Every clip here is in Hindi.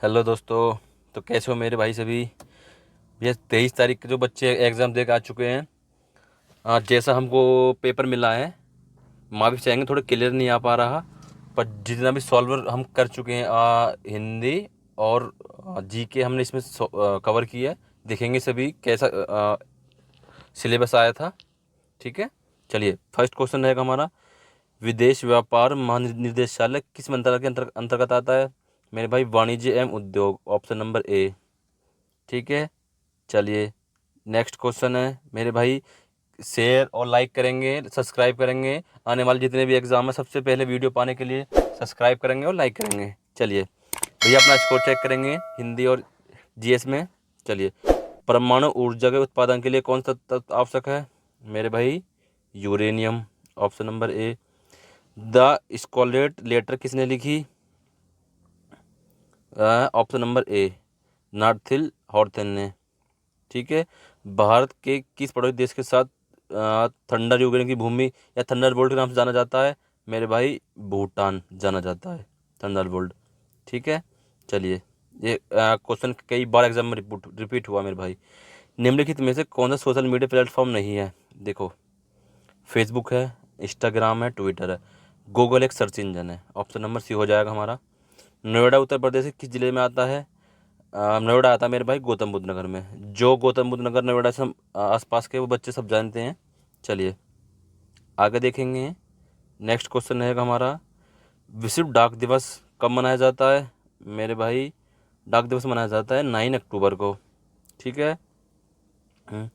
हेलो दोस्तों। तो कैसे हो मेरे भाई सभी। भैया 23 तारीख के जो बच्चे एग्ज़ाम दे के आ चुके हैं, जैसा हमको पेपर मिला है, मार्क्स चाहेंगे थोड़े क्लियर नहीं आ पा रहा, पर जितना भी सॉल्वर हम कर चुके हैं, हिंदी और जीके हमने इसमें कवर किया है। देखेंगे सभी कैसा सिलेबस आया था। ठीक है, चलिए फर्स्ट क्वेश्चन रहेगा हमारा। विदेश व्यापार महानिदेशालय किस मंत्रालय के अंतर्गत आता है? मेरे भाई वाणिज्य एवं उद्योग, ऑप्शन नंबर ए। ठीक है, चलिए नेक्स्ट क्वेश्चन है मेरे भाई। शेयर और लाइक करेंगे, सब्सक्राइब करेंगे, आने वाले जितने भी एग्जाम है सबसे पहले वीडियो पाने के लिए सब्सक्राइब करेंगे और लाइक करेंगे। चलिए भैया अपना स्कोर चेक करेंगे हिंदी और जीएस में। चलिए, परमाणु ऊर्जा के उत्पादन के लिए कौन सा तत्व आवश्यक है? मेरे भाई uranium, option number A. The scarlet letter किसने लिखी? ऑप्शन नंबर ए, नॉर्थिल हॉर्टन ने। ठीक है, भारत के किस पड़ोसी देश के साथ थंडर युग की भूमि या थंडर बोल्ट के नाम से जाना जाता है? मेरे भाई भूटान जाना जाता है थंडर बोल्ट। ठीक है, चलिए ये क्वेश्चन कई बार एग्जाम में रिपीट हुआ मेरे भाई। निम्नलिखित में से कौन सा सोशल मीडिया प्लेटफॉर्म नहीं है? देखो, फेसबुक है, इंस्टाग्राम है, ट्विटर है, गूगल एक सर्च इंजन है। ऑप्शन नंबर सी हो जाएगा हमारा। नोएडा उत्तर प्रदेश के किस जिले में आता है? नोएडा आता है मेरे भाई गौतम बुद्ध नगर में। जो गौतम बुद्ध नगर नोएडा से आसपास के वो बच्चे सब जानते हैं। चलिए आगे देखेंगे। नेक्स्ट क्वेश्चन रहेगा हमारा। विश्व डाक दिवस कब मनाया जाता है? मेरे भाई डाक दिवस मनाया जाता है 9 अक्टूबर को। ठीक है। हम्म,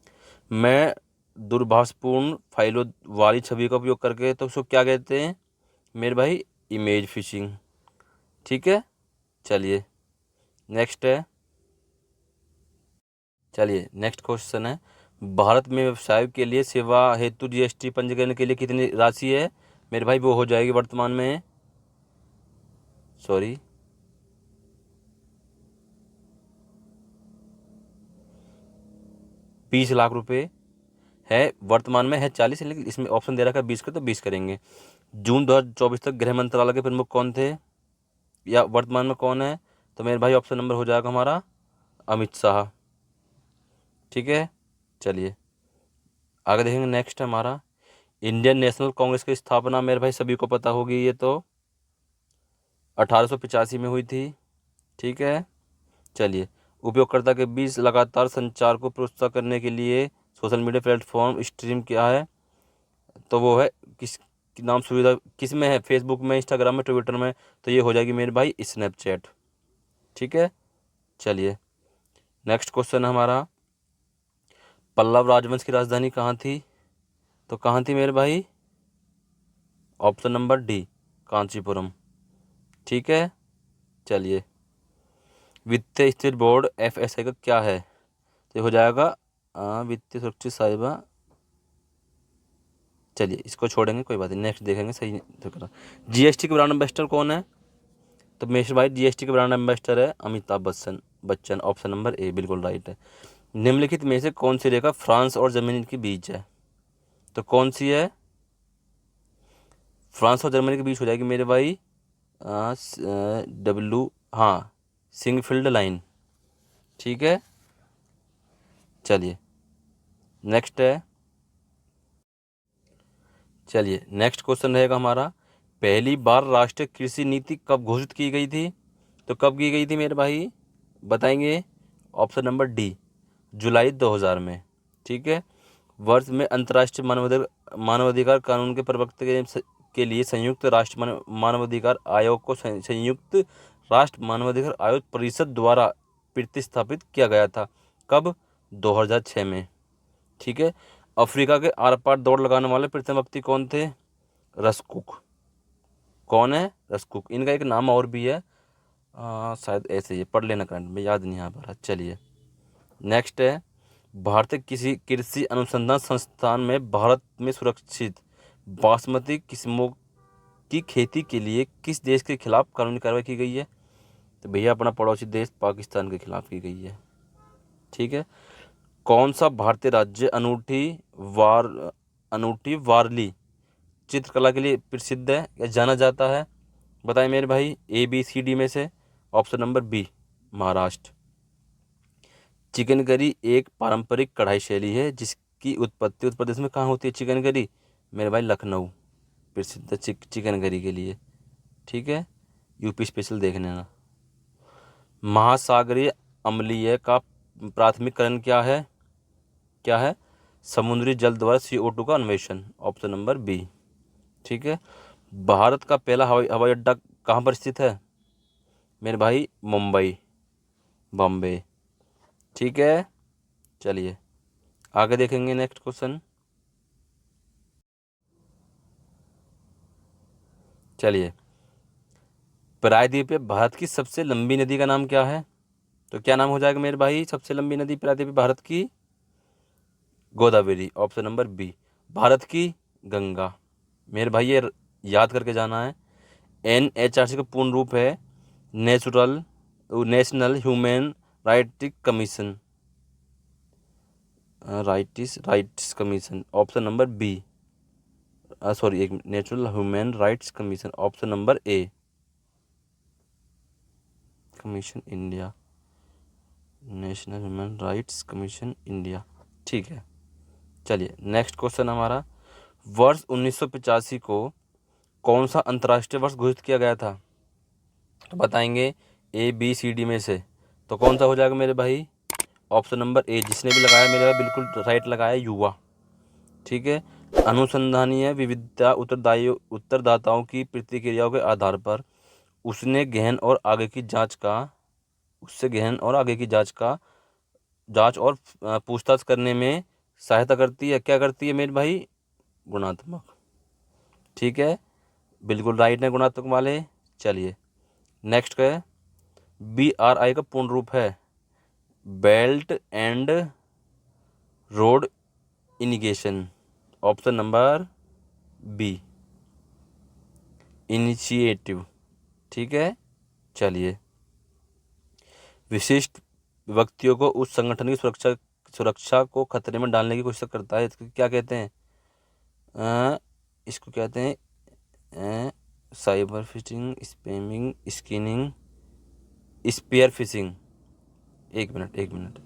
मैं दुर्भाषपूर्ण फाइलों वाली छवि का उपयोग करके तो उसको क्या कहते हैं? मेरे भाई इमेज फिशिंग। ठीक है, चलिए नेक्स्ट है। चलिए नेक्स्ट क्वेश्चन है। भारत में व्यवसाय के लिए सेवा हेतु जीएसटी पंजीकरण के लिए कितनी राशि है? मेरे भाई वो हो जाएगी वर्तमान में, सॉरी, 20 लाख रुपए है। वर्तमान में है 40, लेकिन इसमें ऑप्शन दे रखा है 20 का, तो 20 करेंगे। जून 2024 तक गृह मंत्रालय के प्रमुख कौन थे, या वर्तमान में कौन है? तो मेरे भाई ऑप्शन नंबर हो जाएगा हमारा अमित शाह। ठीक है, चलिए आगे देखेंगे। नेक्स्ट है हमारा। इंडियन नेशनल कांग्रेस की स्थापना मेरे भाई सभी को पता होगी, ये तो 1885 में हुई थी। ठीक है, चलिए उपयोगकर्ता के बीच लगातार संचार को प्रोत्साहित करने के लिए सोशल मीडिया प्लेटफॉर्म स्ट्रीम क्या है? तो वो है किस नाम सुविधा किस में है? फेसबुक में, इंस्टाग्राम में, ट्विटर में। तो ये हो जाएगी मेरे भाई स्नैपचैट। ठीक है, चलिए नेक्स्ट क्वेश्चन हमारा। पल्लव राजवंश की राजधानी कहाँ थी? तो कहाँ थी मेरे भाई? Option number D, Kanchipuram. ठीक है, चलिए वित्तीय स्थिर बोर्ड एफएसआई का क्या है? तो ये हो जाएगा वित्तीय सुरक्षित साहिबा। चलिए इसको छोड़ेंगे, कोई बात नहीं, नेक्स्ट देखेंगे सही तो करा। जीएसटी के ब्रांड एम्बेसडर कौन है? तो मेरे भाई जीएसटी के ब्रांड एम्बेसडर है अमिताभ बच्चन। बच्चन, ऑप्शन नंबर ए बिल्कुल राइट है। निम्नलिखित में से कौन सी रेखा फ्रांस और जर्मनी के बीच है? तो कौन सी है? फ्रांस और जर्मनी के बीच हो जाएगी मेरे भाई डब्लू, हाँ, सिंगफील्ड लाइन। ठीक है, चलिए नेक्स्ट है। चलिए नेक्स्ट क्वेश्चन रहेगा हमारा। पहली बार राष्ट्रीय कृषि नीति कब घोषित की गई थी? तो कब की गई थी मेरे भाई, बताएंगे? ऑप्शन नंबर डी, जुलाई 2000 में। ठीक है। वर्ष में अंतर्राष्ट्रीय मानवाधिकार कानून के प्रवक्ता के लिए संयुक्त राष्ट्र मानवाधिकार आयोग को संयुक्त राष्ट्र मानवाधिकार आयोग परिषद द्वारा प्रतिस्थापित किया गया था। कब? 2006 में। ठीक है। अफ्रीका के आर पार दौड़ लगाने वाले प्रथम व्यक्ति कौन थे? रस्कुक। कौन है? रस्कुक। इनका एक नाम और भी है, शायद ऐसे ही पढ़ लेना, करंट में याद नहीं आ पा रहा। चलिए नेक्स्ट है। भारतीय किसी कृषि अनुसंधान संस्थान में भारत में सुरक्षित बासमती किस्मों की खेती के लिए किस देश के खिलाफ कानूनी कार्रवाई की गई है? तो भैया अपना पड़ोसी देश पाकिस्तान के खिलाफ की गई है। ठीक है। कौन सा भारतीय राज्य अनूठी वारली चित्रकला के लिए प्रसिद्ध है या जाना जाता है? बताएं मेरे भाई, ए बी सी डी में से। Option number B, Maharashtra. Chicken curry एक पारंपरिक कढ़ाई शैली है जिसकी उत्पत्ति उत्तर प्रदेश में कहाँ होती है? चिकन करी मेरे भाई लखनऊ प्रसिद्ध चिकन करी के लिए। ठीक है, यूपी स्पेशल देखने ना। महासागरीय अम्लीय का प्राथमिक कारण क्या है? क्या है? समुद्री जल द्वारा CO2 का अन्वेषण, ऑप्शन नंबर बी। ठीक है, भारत का पहला हवाई अड्डा कहाँ पर स्थित है? मेरे भाई मुंबई, बॉम्बे। ठीक है, चलिए आगे देखेंगे नेक्स्ट क्वेश्चन। चलिए, प्रायद्वीपीय भारत की सबसे लंबी नदी का नाम क्या है? तो क्या नाम हो जाएगा मेरे भाई सबसे लंबी नदी प्रायद्वीपीय भारत की? Godavari, option number B. Bharat की गंगा। मेरे भाई ये याद करके जाना है। NHRC का पूर्ण रूप है national human rights commission, option number B. Sorry, एक natural human rights commission, option number A. Commission India, national human rights commission India. ठीक है, चलिए नेक्स्ट क्वेश्चन हमारा। वर्ष 1985 को कौन सा अंतर्राष्ट्रीय वर्ष घोषित किया गया था? तो बताएंगे ABCD में से, तो कौन सा हो जाएगा मेरे भाई? ऑप्शन नंबर ए। जिसने भी लगाया मेरे भाई बिल्कुल राइट लगाया, युवा। ठीक है, अनुसंधानीय विविधता उत्तरदाताओं की प्रतिक्रियाओं के आधार पर उससे गहन और आगे की जांच और पूछताछ करने में सहायता करती है। क्या करती है मेरे भाई? गुणात्मक। ठीक है, बिल्कुल राइट है गुणात्मक वाले। चलिए नेक्स्ट का है, BRI का पूर्ण रूप है belt and road initiation, option number B. Initiative. ठीक है, चलिए विशिष्ट व्यक्तियों को उस संगठन की सुरक्षा को खतरे में डालने की कोशिश करता है, इसको क्या कहते हैं? इसको कहते हैं cyber phishing, spamming, skimming, spear phishing. एक मिनट।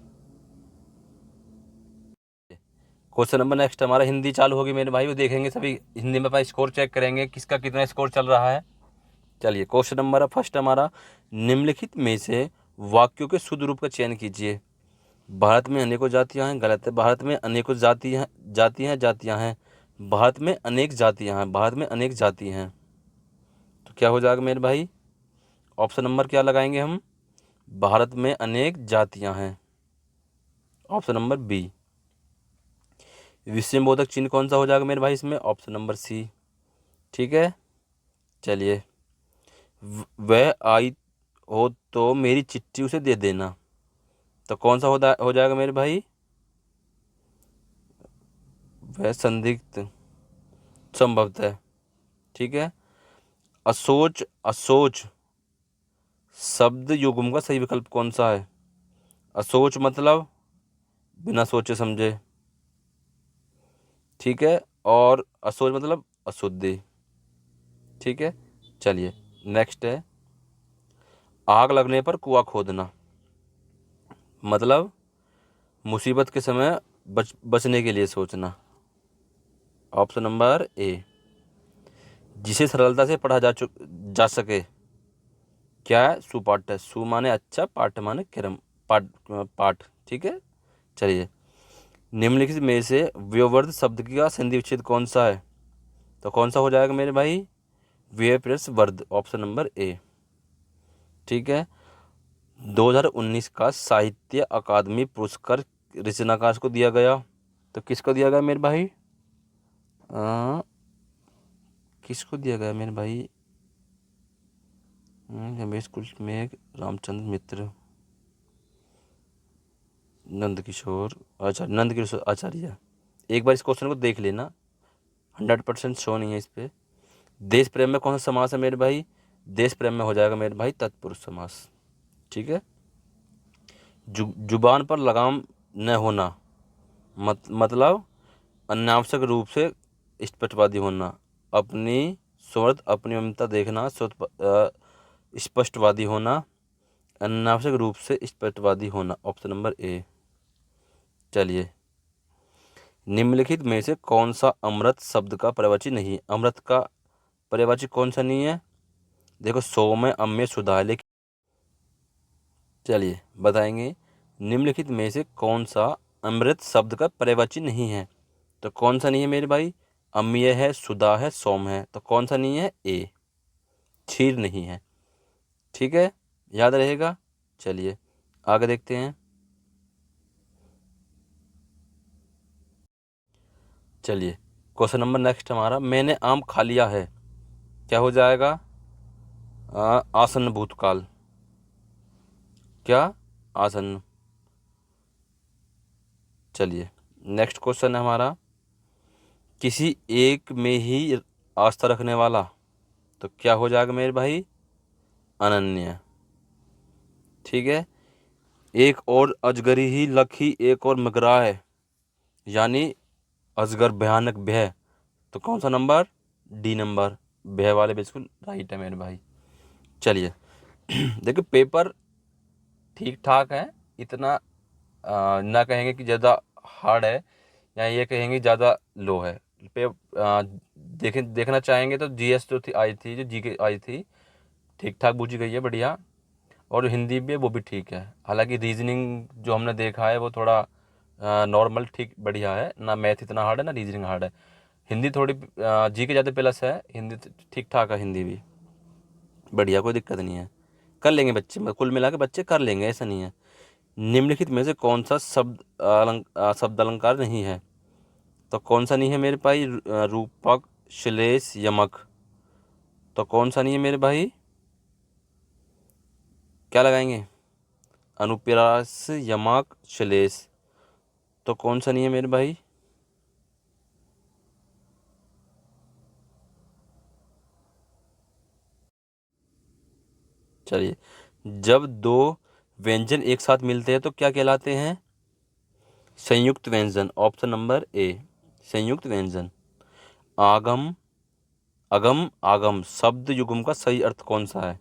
क्वेश्चन नंबर नेक्स्ट हमारा हिंदी चालू होगी मेरे भाई, वो देखेंगे सभी हिंदी में, अपना स्कोर चेक करेंगे किसका कितना स्कोर चल रहा है। चलिए क्वेश्चन नंबर फर्स्ट हमारा, निम्नलिखित में से वाक्यों के शुद्ध रूप का चयन कीजिए। भारत में अनेकों जातियां हैं, गलत है। भारत में अनेकों जातियां हैं। भारत में अनेक जातियां हैं, भारत में अनेक जाति हैं। तो क्या हो जाएगा मेरे भाई? ऑप्शन नंबर क्या लगाएंगे हम? भारत में अनेक जातियां हैं, ऑप्शन नंबर बी। विस्मयबोधक चिन्ह कौन सा हो जाएगा मेरे भाई इसमें? Option number C. ठीक है, चलिए वह आई हो तो मेरी चिट्ठी उसे दे देना, तो कौन सा हो जाएगा मेरे भाई? वह संदिग्ध संभवतः। ठीक है, असोच शब्द युग्म का सही विकल्प कौन सा है? असोच मतलब बिना सोचे समझे। ठीक है, और असोच मतलब अशुद्धि। ठीक है, चलिए नेक्स्ट है, आग लगने पर कुआं खोदना, मतलब मुसीबत के समय बचने के लिए सोचना, ऑप्शन नंबर ए। जिसे सरलता से पढ़ा जा सके, क्या है? सुपाठ्य। सु माने अच्छा, पाठ्य माने क्रम, पाठ। ठीक है, चलिए निम्नलिखित में से व्योवर्ध शब्द का संधि विच्छेद कौन सा है? तो कौन सा हो जाएगा मेरे भाई? व्यय प्लस वर्ध, ऑप्शन नंबर ए। ठीक है, 2019 का साहित्य अकादमी पुरस्कार रचनाकार को दिया गया, तो किसको दिया गया मेरे भाई? किसको दिया गया मेरे भाई? रमेश कुल मेघ, रामचंद्र मित्र, नंदकिशोर आचार्य। एक बार इस क्वेश्चन को देख लेना, 100% शो नहीं है इस पे। देश प्रेम में कौन सा समास है मेरे भाई? देश प्रेम में हो जाएगा मेरे भाई तत्पुरुष समास। ठीक है, जुबान पर लगाम न होना, मतलब अनावश्यक रूप से स्पष्टवादी होना, अपनी स्वार्थ अपनी ममता देखना, स्पष्टवादी होना, अनावश्यक रूप से स्पष्टवादी होना, ऑप्शन नंबर ए। चलिए, निम्नलिखित में से कौन सा अमृत शब्द का पर्यायवाची नहीं है? अमृत का पर्यायवाची कौन सा नहीं है? देखो, सौम्य, अम्य, सुधा, लेकिन चलिए बताएंगे। निम्नलिखित में से कौन सा अमृत शब्द का पर्यायवाची नहीं है? तो कौन सा नहीं है मेरे भाई? अम्य है, सुधा है, सौम्य है। तो कौन सा नहीं है? ए, क्षीर नहीं है। ठीक है, याद रहेगा। चलिए आगे देखते हैं। चलिए, क्वेश्चन नंबर नेक्स्ट हमारा, मैंने आम खा लिया है, क्या हो जाएगा? आसन्न भूतकाल। क्या? आसन्न। चलिए, नेक्स्ट क्वेश्चन है हमारा, किसी एक में ही आस्था रखने वाला, तो क्या हो जाएगा मेरे भाई? अनन्य। ठीक है, एक और अजगरी ही लखी एक और मकरा है, यानी अजगर भयानक भय। तो कौन सा नंबर? डी नंबर, भय वाले बिल्कुल राइट है मेरे भाई। चलिए देखिए, पेपर ठीक ठाक है, इतना ना कहेंगे कि ज़्यादा हार्ड है, या ये कहेंगे ज़्यादा लो है। पे देखना चाहेंगे तो जीएस जो थी आई थी, जो जीके आई थी, ठीक ठाक पूछी गई है, बढ़िया। और हिंदी भी है, वो भी ठीक है। हालांकि रीजनिंग जो हमने देखा है वो थोड़ा नॉर्मल ठीक बढ़िया है ना, मैथ इतना हार्ड है ना रीजनिंग हार्ड है। हिंदी थोड़ी जी के ज़्यादा प्लस है, हिंदी ठीक ठाक है, हिंदी भी बढ़िया, कोई दिक्कत नहीं है, कर लेंगे बच्चे, कुल मिला के बच्चे कर लेंगे, ऐसा नहीं है। निम्नलिखित में से कौन सा शब्द अलंकार नहीं है? तो कौन सा नहीं है मेरे भाई? रूपक, श्लेष, यमक। तो कौन सा नहीं है मेरे भाई? क्या लगाएंगे? अनुप्रास, यमक, श्लेष। तो कौन सा नहीं है मेरे भाई? चलिए, जब दो व्यंजन एक साथ मिलते हैं तो क्या कहलाते हैं? संयुक्त व्यंजन, ऑप्शन नंबर ए, संयुक्त व्यंजन। आगम, अगम, आगम शब्द युग्म का सही अर्थ कौन सा है?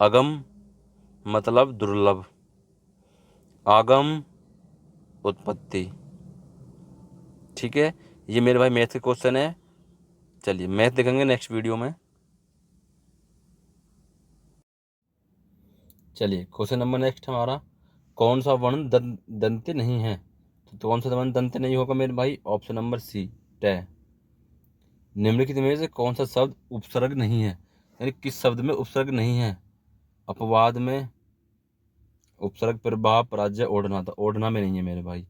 अगम मतलब दुर्लभ, आगम उत्पत्ति। ठीक है, ये मेरे भाई मैथ के क्वेश्चन है। चलिए मैथ देखेंगे नेक्स्ट वीडियो में। चलिए, क्वेश्चन नंबर नेक्स्ट हमारा, कौन सा वर्ण दंत्य नहीं है? तो कौन सा वर्ण दंत्य नहीं होगा मेरे भाई? ऑप्शन नंबर सी, ट। निम्नलिखित में से कौन सा शब्द उपसर्ग नहीं है? यानी किस शब्द में उपसर्ग नहीं है? अपवाद में, उपसर्ग, प्रभाव, पराजय, ओढ़ना। था ओढ़ना में नहीं है मेरे भाई।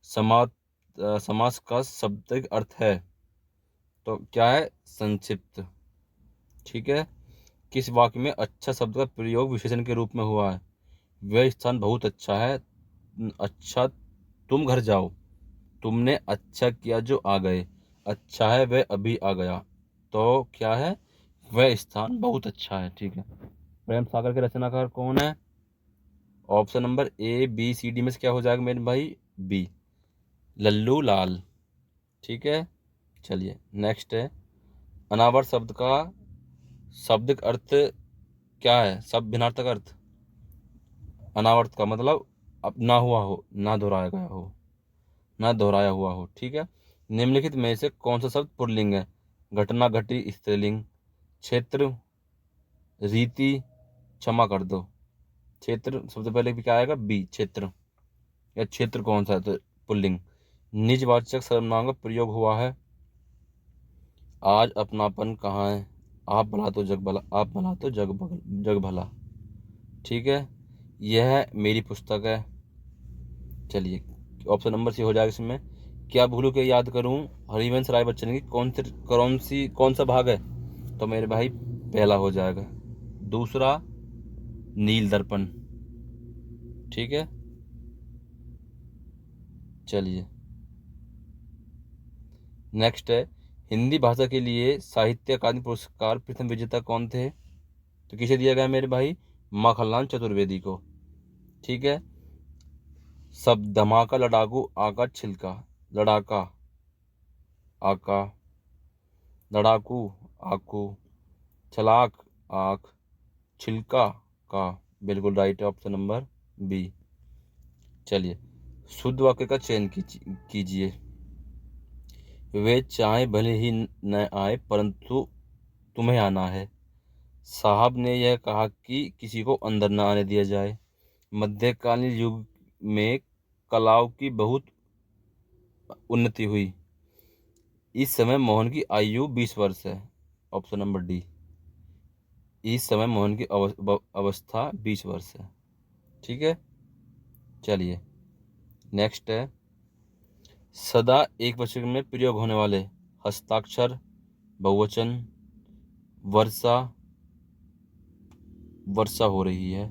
समास समास का शाब्दिक अर्थ है, तो क्या है? संक्षिप्त। ठीक है, किस वाक्य में अच्छा शब्द का प्रयोग विशेषण के रूप में हुआ है? वह स्थान बहुत अच्छा है, अच्छा, तुम घर जाओ, तुमने अच्छा किया जो आ गए, अच्छा है वह अभी आ गया। तो क्या है? वह स्थान बहुत अच्छा है। ठीक है, प्रेम सागर के रचनाकार कौन है? Option number A, B, C, D में से क्या हो जाएगा मेरे भाई? बी, लल्लू लाल। ठीक है, चलिए नेक्स्ट है, अनावर शब्द का शाब्दिक अर्थ क्या है? सब भिन्नार्थक अर्थ। अनावर्त का मतलब अब ना हुआ हो, ना दोहराया गया हो, ना दोहराया हुआ हो। ठीक है, निम्नलिखित में से कौन सा शब्द पुल्लिंग है? घटना, घटी, स्त्रीलिंग। क्षेत्र, रीति, क्षमा कर दो। क्षेत्र सबसे पहले भी क्या आएगा? बी, क्षेत्र। या क्षेत्र कौन सा है? तो पुल्लिंग। निजवाचक सर्वनाम का प्रयोग हुआ है, आज अपनापन कहाँ है? आप भला तो जग भला, आप भला तो जग भला। ठीक है, यह मेरी पुस्तक है। चलिए, ऑप्शन नंबर सी हो जाएगा इसमें, क्या भूलूं के याद करूं, हरिवंश राय बच्चन की कौन सा भाग है? तो मेरे भाई पहला हो जाएगा। दूसरा, नील दर्पण। ठीक है, चलिए नेक्स्ट है, हिंदी भाषा के लिए साहित्य अकादमी पुरस्कार प्रथम विजेता कौन थे? तो किसे दिया गया मेरे भाई? माखनलाल चतुर्वेदी को। ठीक है, सब धमाका, लड़ाकू, आका, छिलका। लड़ाका, आका, लड़ाकू, आकू, छलाक, आख, छिलका, का। बिल्कुल राइट है ऑप्शन नंबर बी। चलिए, शुद्ध वाक्य का चयन कीजिए। वे चाहे भले ही न आए परंतु तुम्हें आना है। साहब ने यह कहा कि किसी को अंदर न आने दिया जाए। मध्यकालीन युग में कलाओं की बहुत उन्नति हुई। इस समय मोहन की आयु 20 वर्ष है। Option number D. इस समय मोहन की अवस्था 20 वर्ष है। ठीक है, चलिए नेक्स्ट है। सदा एक वचन में प्रयोग होने वाले हस्ताक्षर, बहुवचन, वर्षा। वर्षा हो रही है,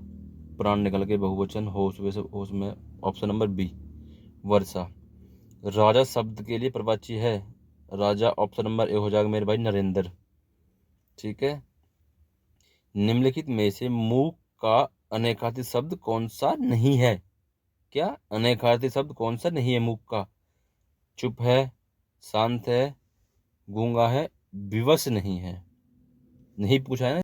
प्राण निकल के बहुवचन हो सुबह से होश में। ऑप्शन नंबर बी वर्षा। राजा शब्द के लिए प्रवाची है राजा। ऑप्शन नंबर ए हो जाएगा मेरे भाई नरेंद्र। ठीक है, निम्नलिखित में से मूक का अनेकार्थी शब्द कौन सा नहीं है? क्या अनेकार्थी शब्द कौन सा नहीं है मूक का? चुप है, शांत है, गूंगा है, विवश नहीं है। नहीं पूछा है ना।